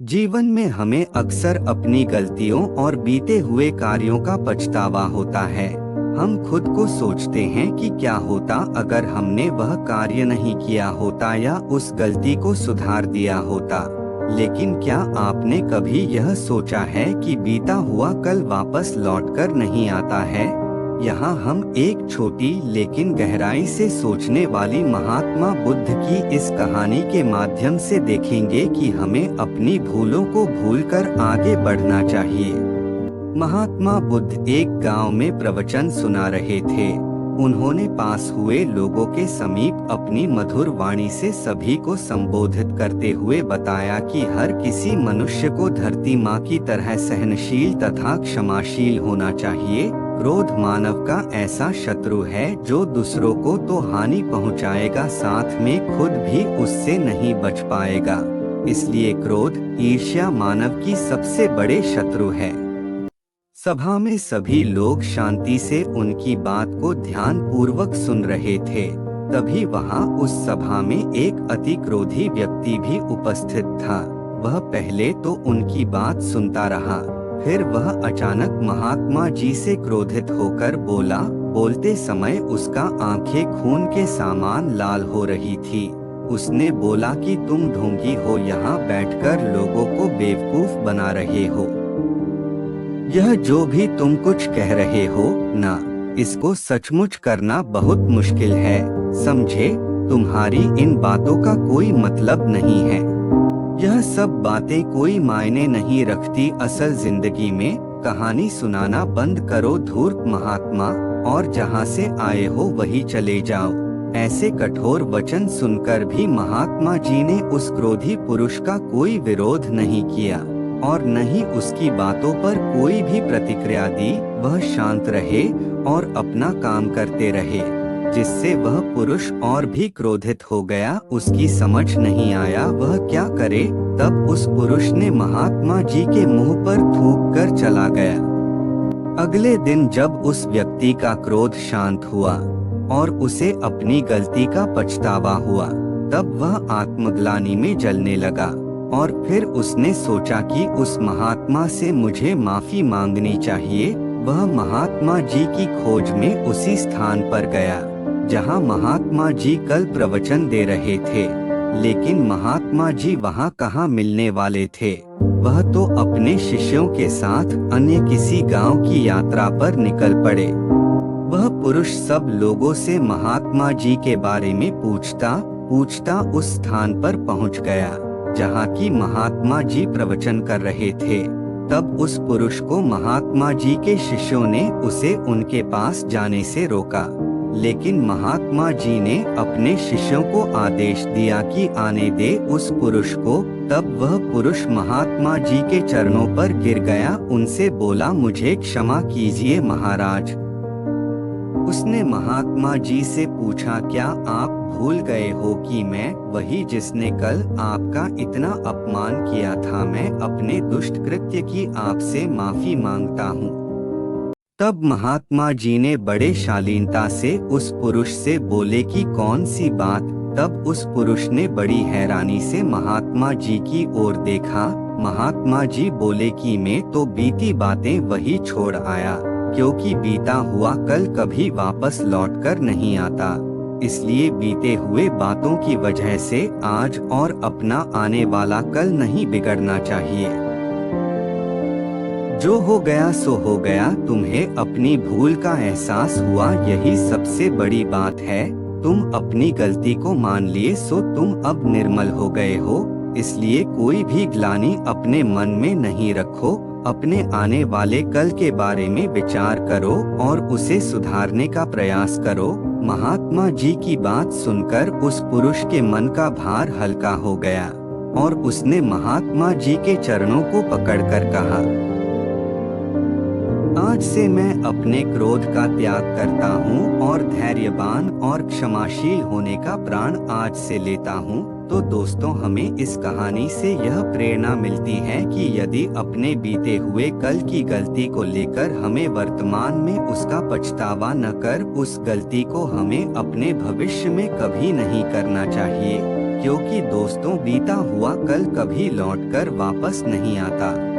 जीवन में हमें अक्सर अपनी गलतियों और बीते हुए कार्यों का पछतावा होता है। हम खुद को सोचते हैं कि क्या होता अगर हमने वह कार्य नहीं किया होता या उस गलती को सुधार दिया होता। लेकिन क्या आपने कभी यह सोचा है कि बीता हुआ कल वापस लौटकर नहीं आता है? यहाँ हम एक छोटी लेकिन गहराई से सोचने वाली महात्मा बुद्ध की इस कहानी के माध्यम से देखेंगे कि हमें अपनी भूलों को भूलकर आगे बढ़ना चाहिए। महात्मा बुद्ध एक गांव में प्रवचन सुना रहे थे। उन्होंने पास हुए लोगों के समीप अपनी मधुर वाणी से सभी को संबोधित करते हुए बताया कि हर किसी मनुष्य को धरती माँ की तरह सहनशील तथा क्षमाशील होना चाहिए। क्रोध मानव का ऐसा शत्रु है जो दूसरों को तो हानि पहुंचाएगा, साथ में खुद भी उससे नहीं बच पाएगा। इसलिए क्रोध, ईर्ष्या मानव की सबसे बड़े शत्रु है। सभा में सभी लोग शांति से उनकी बात को ध्यान पूर्वक सुन रहे थे। तभी वहां उस सभा में एक अति क्रोधी व्यक्ति भी उपस्थित था। वह पहले तो उनकी बात सुनता रहा, फिर वह अचानक महात्मा जी से क्रोधित होकर बोला। बोलते समय उसका आंखें खून के समान लाल हो रही थी। उसने बोला कि तुम ढोंगी हो, यहाँ बैठकर लोगों को बेवकूफ बना रहे हो। यह जो भी तुम कुछ कह रहे हो ना, इसको सचमुच करना बहुत मुश्किल है। समझे, तुम्हारी इन बातों का कोई मतलब नहीं है। यह सब बातें कोई मायने नहीं रखती। असल जिंदगी में कहानी सुनाना बंद करो धूर्त महात्मा, और जहाँ से आए हो वही चले जाओ। ऐसे कठोर वचन सुनकर भी महात्मा जी ने उस क्रोधी पुरुष का कोई विरोध नहीं किया और न ही उसकी बातों पर कोई भी प्रतिक्रिया दी। वह शांत रहे और अपना काम करते रहे, जिससे वह पुरुष और भी क्रोधित हो गया। उसकी समझ नहीं आया वह क्या करे। तब उस पुरुष ने महात्मा जी के मुंह पर थूक कर चला गया। अगले दिन जब उस व्यक्ति का क्रोध शांत हुआ और उसे अपनी गलती का पछतावा हुआ, तब वह आत्मग्लानि में जलने लगा और फिर उसने सोचा कि उस महात्मा से मुझे माफी मांगनी चाहिए। वह महात्मा जी की खोज में उसी स्थान पर गया जहां महात्मा जी कल प्रवचन दे रहे थे। लेकिन महात्मा जी वहां कहाँ मिलने वाले थे। वह तो अपने शिष्यों के साथ अन्य किसी गांव की यात्रा पर निकल पड़े। वह पुरुष सब लोगों से महात्मा जी के बारे में पूछता उस स्थान पर पहुंच गया जहां की महात्मा जी प्रवचन कर रहे थे। तब उस पुरुष को महात्मा जी के शिष्यों ने उसे उनके पास जाने से रोका, लेकिन महात्मा जी ने अपने शिष्यों को आदेश दिया कि आने दे उस पुरुष को। तब वह पुरुष महात्मा जी के चरणों पर गिर गया। उनसे बोला, मुझे क्षमा कीजिए महाराज। उसने महात्मा जी से पूछा, क्या आप भूल गए हो कि मैं वही जिसने कल आपका इतना अपमान किया था? मैं अपने दुष्ट कृत्य की आपसे माफी मांगता हूँ। तब महात्मा जी ने बड़े शालीनता से उस पुरुष से बोले कि कौन सी बात? तब उस पुरुष ने बड़ी हैरानी से महात्मा जी की ओर देखा। महात्मा जी बोले कि मैं तो बीती बातें वही छोड़ आया, क्योंकि बीता हुआ कल कभी वापस लौटकर नहीं आता। इसलिए बीते हुए बातों की वजह से आज और अपना आने वाला कल नहीं बिगड़ना चाहिए। जो हो गया सो हो गया। तुम्हें अपनी भूल का एहसास हुआ, यही सबसे बड़ी बात है। तुम अपनी गलती को मान लिए सो तुम अब निर्मल हो गए हो। इसलिए कोई भी ग्लानि अपने मन में नहीं रखो। अपने आने वाले कल के बारे में विचार करो और उसे सुधारने का प्रयास करो। महात्मा जी की बात सुनकर उस पुरुष के मन का भार हल्का हो गया और उसने महात्मा जी के चरणों को पकड़कर कहा, आज से मैं अपने क्रोध का त्याग करता हूँ और धैर्यवान और क्षमाशील होने का प्रण आज से लेता हूँ। तो दोस्तों, हमें इस कहानी से यह प्रेरणा मिलती है कि यदि अपने बीते हुए कल की गलती को लेकर हमें वर्तमान में उसका पछतावा न कर, उस गलती को हमें अपने भविष्य में कभी नहीं करना चाहिए। क्योंकि दोस्तों बीता हुआ कल कभी लौटकर वापस नहीं आता।